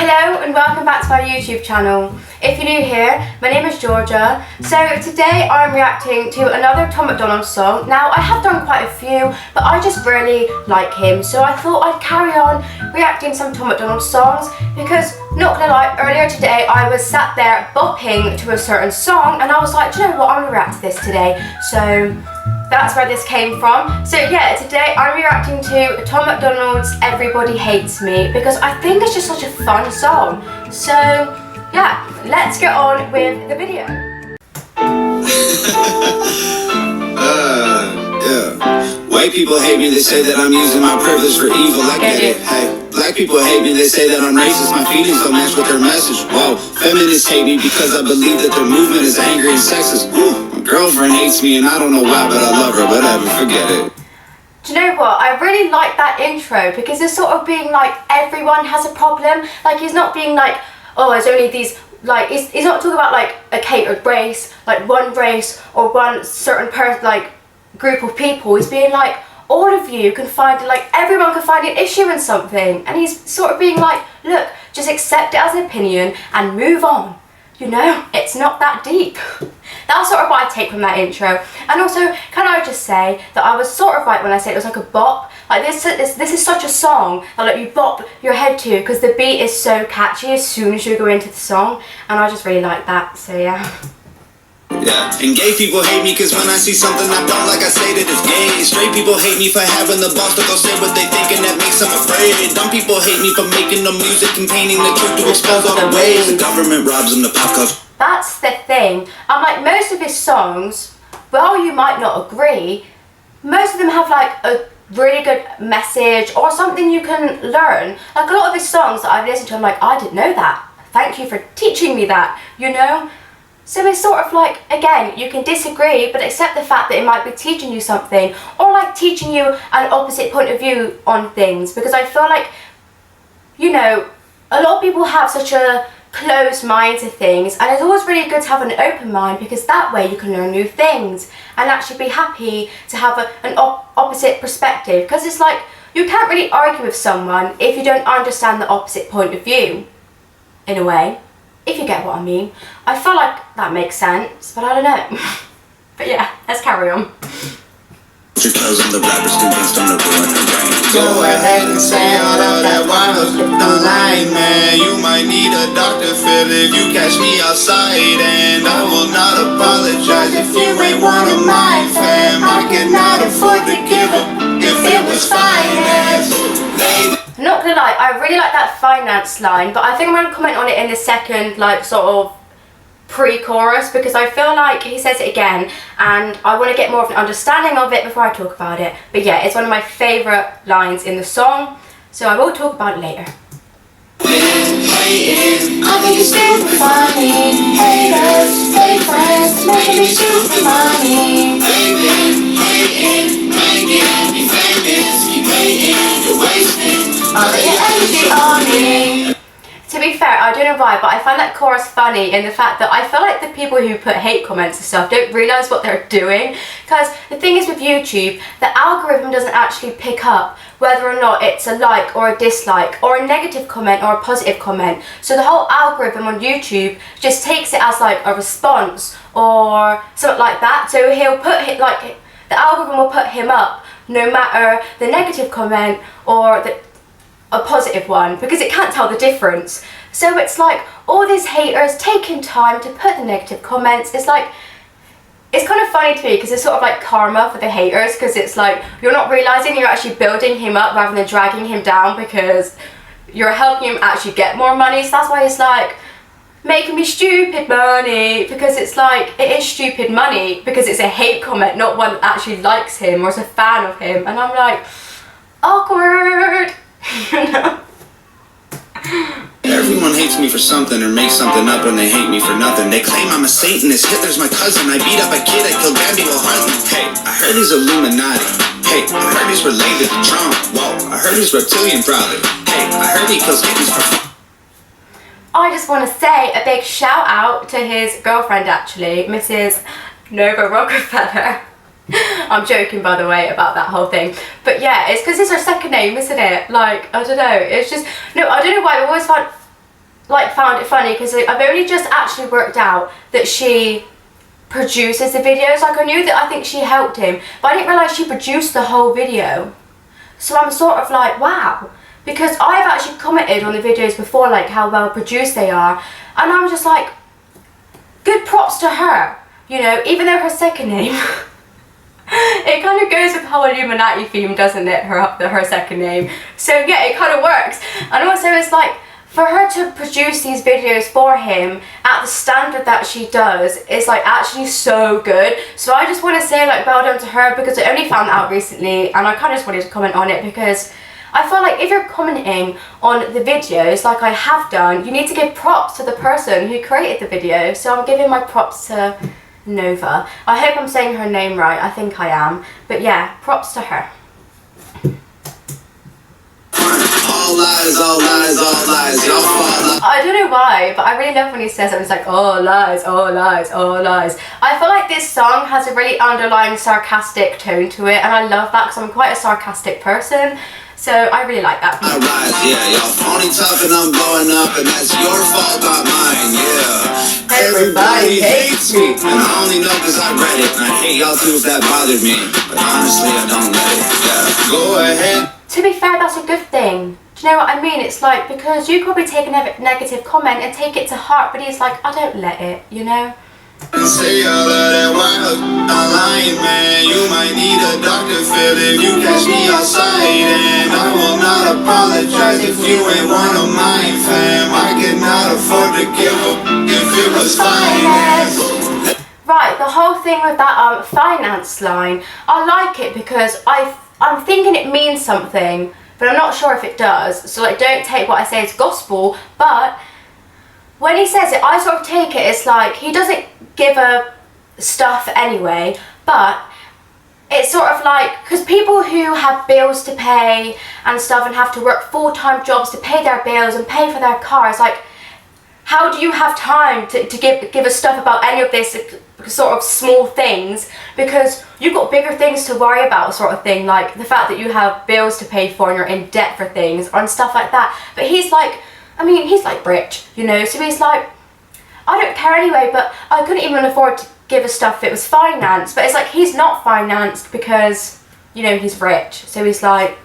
Hello and welcome back to my YouTube channel. If you're new here, my name is Georgia. So today I'm reacting to another Tom MacDonald song. Now I have done quite a few, but I just really like him, so I thought I'd carry on reacting to some Tom MacDonald songs because, not gonna lie, earlier today I was sat there bopping to a certain song and I was like, do you know what, I'm gonna react to this today. So that's where this came from. So yeah, today I'm reacting to Tom MacDonald's Everybody Hates Me because I think it's just such a fun song. So yeah, let's get on with the video. Yeah. White people hate me, they say that I'm using my privilege for evil. I get it. Hey, black people hate me, they say that I'm racist. My feelings don't match with their message. Whoa, feminists hate me because I believe that their movement is angry and sexist. Woo. My girlfriend hates me and I don't know why, but I love her. Whatever, forget it. Do you know what? I really like that intro because it's sort of being like everyone has a problem. Like he's not being like, oh, there's only these, like, he's not talking about like a catered race, like one race or one certain like group of people. He's being like, all of you can find, like, everyone can find an issue in something. And he's sort of being like, look, just accept it as an opinion and move on. You know, it's not that deep. That's sort of what I take from that intro. And also, can I just say that I was sort of right when I said it was like a bop. Like this is such a song that like you bop your head to because the beat is so catchy as soon as you go into the song, and I just really like that. So yeah. Yeah, and gay people hate me cause when I see something I don't like I say that it's gay. Straight people hate me for having the balls to go say what they think and that makes them afraid. Dumb people hate me for making the music containing the truth to expose all the ways the government robs them to pop culture. That's the thing. I'm like, most of his songs, well, you might not agree, most of them have like a really good message or something you can learn. Like a lot of his songs that I've listened to, I'm like, I didn't know that. Thank you for teaching me that, you know? So it's sort of like, again, you can disagree, but accept the fact that it might be teaching you something, or like teaching you an opposite point of view on things, because I feel like, you know, a lot of people have such a closed mind to things, and it's always really good to have an open mind because that way you can learn new things and actually be happy to have an opposite perspective, because it's like, you can't really argue with someone if you don't understand the opposite point of view, in a way. If you get what I mean. I feel like that makes sense, but I don't know. But yeah, let's carry on. Go ahead and say all of that wild don't lie, man. You might need a doctor, Phil, if you catch me outside. And I will not apologize if you ain't one of my fam. I cannot afford to give up if it was finance. Not gonna lie, I really like that finance line, but I think I'm gonna comment on it in the second, like, sort of pre-chorus, because I feel like he says it again and I want to get more of an understanding of it before I talk about it. But yeah, it's one of my favourite lines in the song, so I will talk about it later. I think it's super funny. Haters, fake friends, making me super money. Hating, making me famous. Keep hating, you're wasting all of your energy on me. To be fair, I don't know why, but I find that chorus funny in the fact that I feel like the people who put hate comments and stuff don't realise what they're doing. Because the thing is with YouTube, the algorithm doesn't actually pick up whether or not it's a like or a dislike or a negative comment or a positive comment. So the whole algorithm on YouTube just takes it as like a response or something like that. So he'll put it like, the algorithm will put him up no matter the negative comment or a positive one, because it can't tell the difference. So it's like all these haters taking time to put the negative comments. It's like, it's kind of funny to me because it's sort of like karma for the haters, because it's like you're not realizing you're actually building him up rather than dragging him down, because you're helping him actually get more money. So that's why it's like making me stupid money, because it's like, it is stupid money because it's a hate comment, not one that actually likes him or is a fan of him. And I'm like, awkward. You know? Everyone hates me for something or makes something up when they hate me for nothing. They claim I'm a Satanist, Hitler's my cousin, I beat up a kid, I killed Gandhi while hunting. Hey, I heard he's Illuminati. Hey, I heard he's related to Trump. Whoa, I heard he's reptilian probably. Hey, I heard he kills kittens for fun. I just want to say a big shout out to his girlfriend actually, Mrs. Nova Rockefeller. I'm joking, by the way, about that whole thing. But yeah, it's because it's her second name, isn't it? Like, I don't know. It's just, no, I don't know why. I always found like found it funny because I've only just actually worked out that she produces the videos. Like I knew that I think she helped him, but I didn't realise she produced the whole video. So I'm sort of like, wow, because I've actually commented on the videos before, like how well produced they are, and I'm just like, good props to her, you know, even though her second name it kind of goes with the whole Illuminati theme, doesn't it, her second name. So yeah, it kind of works. And also it's like, for her to produce these videos for him at the standard that she does is like actually so good. So I just want to say like well done to her, because I only found that out recently and I kind of just wanted to comment on it, because I feel like if you're commenting on the videos like I have done, you need to give props to the person who created the video. So I'm giving my props to Nova. I hope I'm saying her name right, I think I am. But yeah, props to her. All lies, all lies, all lies, y'all fall. I don't know why, but I really love when he says it. It's like, all lies, all lies, all lies. I feel like this song has a really underlying sarcastic tone to it, and I love that because I'm quite a sarcastic person. So I really like that. I rise, yeah, y'all phony tough and I'm blowing up, and that's your fault, not mine, yeah. Everybody hates me, and I only know cause I read it, and I hate y'all too if that bothered me, but honestly I don't let it, yeah. Go ahead. To be fair, that's a good thing. Do you know what I mean? It's like, because you could be taking a negative comment and take it to heart, but he's like, I don't let it, you know? And say all of that wild online, man. You might need a doctor, Phil, if you catch me outside. And I will not apologize if you ain't one of mine, fam. I cannot afford to give up if it was finance. Right, the whole thing with that finance line, I like it because I'm thinking it means something, but I'm not sure if it does. So like, don't take what I say as gospel, but when he says it, I sort of take it as like, he doesn't give a stuff anyway, but it's sort of like, because people who have bills to pay and stuff and have to work full-time jobs to pay their bills and pay for their cars, like, how do you have time to give a stuff about any of this sort of small things, because you've got bigger things to worry about, sort of thing, like the fact that you have bills to pay for and you're in debt for things and stuff like that. But he's like, I mean, he's like rich, you know, so he's like, I don't care anyway, but I couldn't even afford to give us stuff if it was financed. But it's like, he's not financed because, you know, he's rich. So he's like,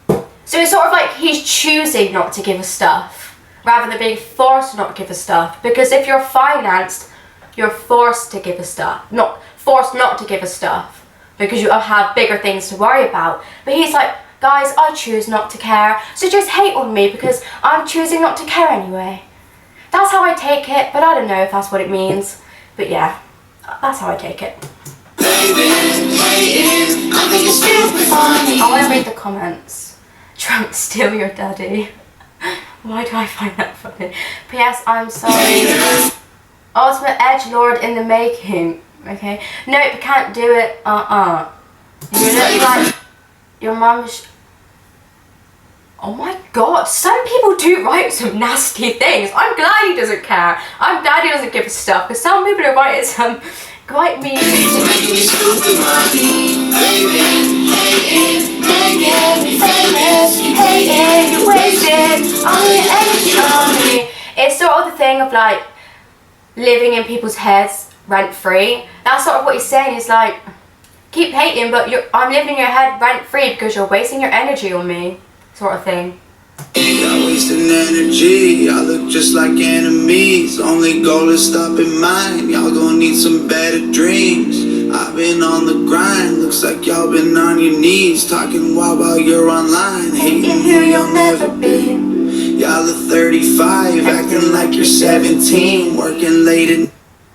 so it's sort of like he's choosing not to give us stuff rather than being forced not to give us stuff. Because if you're financed, you're forced to give us stuff, not forced not to give us stuff because you have bigger things to worry about. But he's like, guys, I choose not to care, so just hate on me because I'm choosing not to care anyway. That's how I take it, but I don't know if that's what it means. But yeah, that's how I take it. I want to read the comments. Trump, steal your daddy. Why do I find that funny? P.S. I'm sorry. Ultimate edgelord in the making. Okay? Nope, can't do it. You look like your mum's. Oh my god, some people do write some nasty things. I'm glad he doesn't care. I'm glad he doesn't give a stuff, because some people are writing some quite mean things. It's sort of the thing of like living in people's heads rent free. That's sort of what he's saying. He's like, keep hating, but I'm living in your head rent free because you're wasting your energy on me. Sort of thing. Y'all wasting energy, y'all look just like enemies. Only goal is stopping mine, y'all gonna need some better dreams. I've been on the grind, looks like y'all been on your knees. Talking while you're online, hating who you'll never be. Y'all are 35, acting like you're 17, working late and...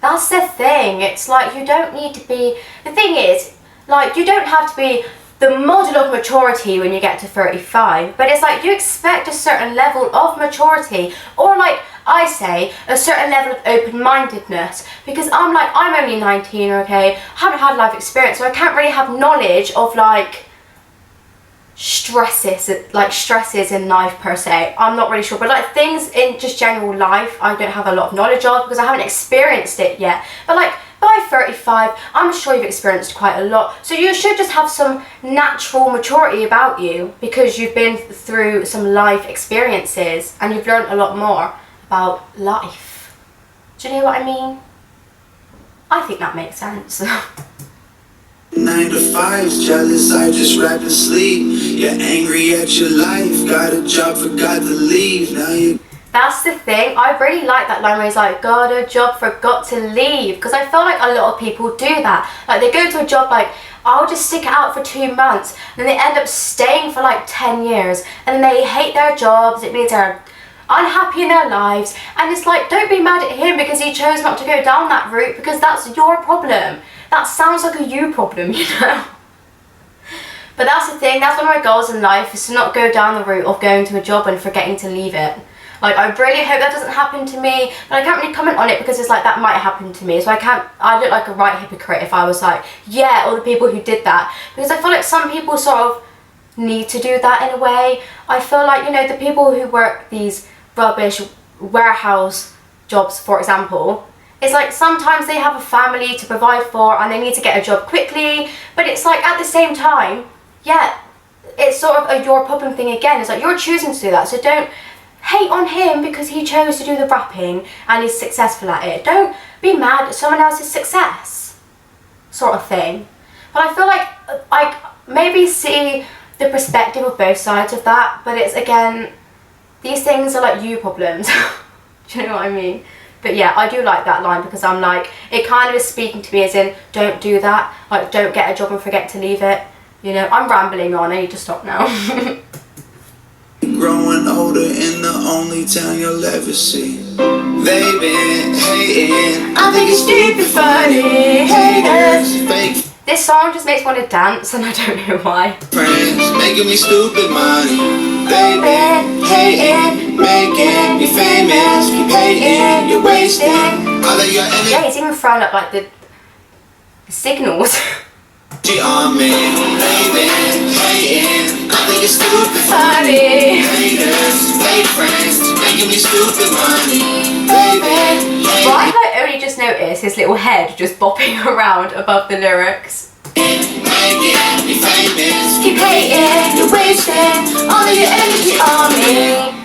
That's the thing, it's like you don't need to be... The thing is, like, you don't have to be the model of maturity when you get to 35, but it's like you expect a certain level of maturity, or like I say, a certain level of open-mindedness, because I'm only 19, okay, I haven't had life experience, so I can't really have knowledge of like stresses in life per se. I'm not really sure, but like things in just general life I don't have a lot of knowledge of because I haven't experienced it yet. But like by 35, I'm sure you've experienced quite a lot. So you should just have some natural maturity about you because you've been through some life experiences and you've learned a lot more about life. Do you know what I mean? I think that makes sense. 9 to 5's jealous, I just rap and sleep. You're angry at your life, got a job, forgot to leave. Now you. That's the thing, I really like that line where he's like, got a job, forgot to leave. Because I feel like a lot of people do that. Like they go to a job like, I'll just stick it out for 2 months. And then they end up staying for like 10 years. And then they hate their jobs, it means they're unhappy in their lives. And it's like, don't be mad at him because he chose not to go down that route, because that's your problem. That sounds like a you problem, you know? But that's the thing, that's one of my goals in life, is to not go down the route of going to a job and forgetting to leave it. Like, I really hope that doesn't happen to me, but I can't really comment on it because it's like, that might happen to me. So I look like a right hypocrite if I was like, yeah, all the people who did that. Because I feel like some people sort of need to do that in a way. I feel like, you know, the people who work these rubbish warehouse jobs, for example, it's like sometimes they have a family to provide for and they need to get a job quickly, but it's like at the same time, yeah, it's sort of a your problem thing again. It's like you're choosing to do that, so don't hate on him because he chose to do the rapping and is successful at it. Don't be mad at someone else's success, sort of thing. But I feel like maybe see the perspective of both sides of that, but it's again, these things are like you problems. Do you know what I mean? But yeah, I do like that line because I'm like, it kind of is speaking to me as in, don't do that. Like, don't get a job and forget to leave it. You know, I'm rambling on, I need to stop now. Growing older in the only town you'll ever see. They've been hating. I think it's stupid funny. Haters, fake This song just makes me want to dance and I don't know why. friends, making me stupid money. They've been hating, making me famous. Keep hating, you're wasting all of your energy. Yeah, he's even throwing up like the signals. On me, they've been hating. I think it's stupid Funny. haters, fake friends, making me stupid money. They've been Well, I like only just noticed his little head just bopping around above the lyrics. making me famous. Keep hating, you're wasting all of your energy on me.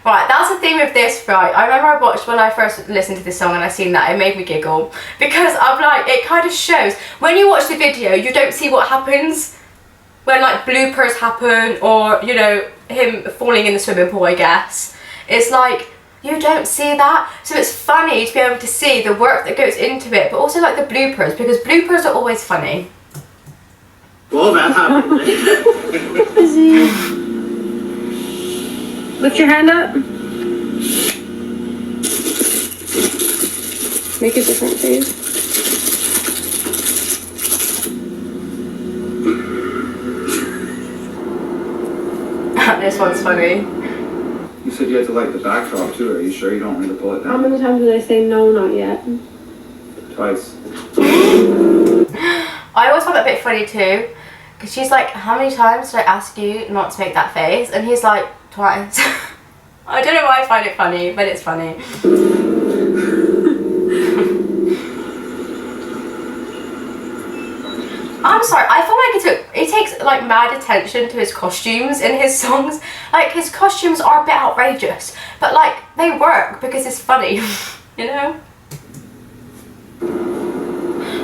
Right, that's the thing with this, right? I remember I watched when I first listened to this song and I seen that, it made me giggle. Because I'm like, it kind of shows, when you watch the video, you don't see what happens when like bloopers happen or, you know, him falling in the swimming pool, I guess. It's like, you don't see that. So it's funny to be able to see the work that goes into it, but also like the bloopers, because bloopers are always funny. Well, that happened. Lift your hand up. Make a different face. This one's funny. You said you had to light the backdrop too. Are you sure you don't want me to pull it How down? many times did I say no, not yet? Twice. I always find that a bit funny too, because she's like, how many times did I ask you not to make that face? And he's like, twice. I don't know why I find it funny, but it's funny. I'm sorry, I feel like he takes like mad attention to his costumes in his songs. Like his costumes are a bit outrageous, but like they work because it's funny, you know?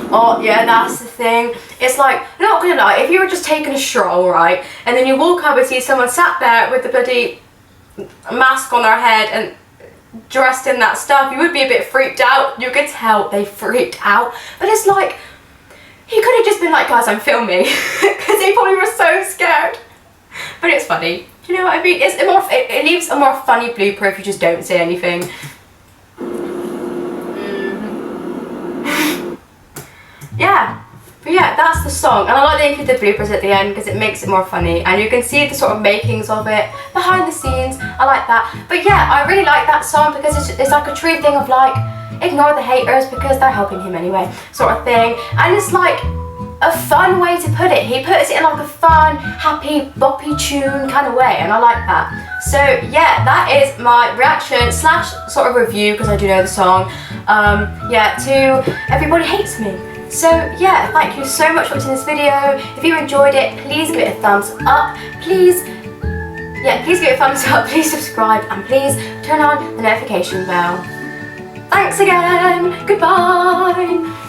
Oh yeah, that's the thing. It's like, not gonna lie, if you were just taking a stroll, right, and then you walk up and see someone sat there with the bloody mask on their head and dressed in that stuff, you would be a bit freaked out. You could tell they freaked out. But it's like, he could have just been like, guys, I'm filming, because they probably were so scared. But it's funny. Do you know what I mean? It leaves a more funny blooper if you just don't say anything. Yeah, but yeah, that's the song, and I like they include the bloopers at the end because it makes it more funny, and you can see the sort of makings of it behind the scenes. I like that. But yeah, I really like that song because it's like a true thing of like, ignore the haters because they're helping him anyway, sort of thing. And it's like a fun way to put it. He puts it in like a fun, happy, boppy tune kind of way, and I like that. So yeah, that is my reaction slash sort of review, because I do know the song, yeah, to Everybody Hates Me. So yeah, thank you so much for watching this video. If you enjoyed it, please give it a thumbs up. Please yeah, please give it a thumbs up, please subscribe, and please turn on the notification bell. Thanks again. Goodbye.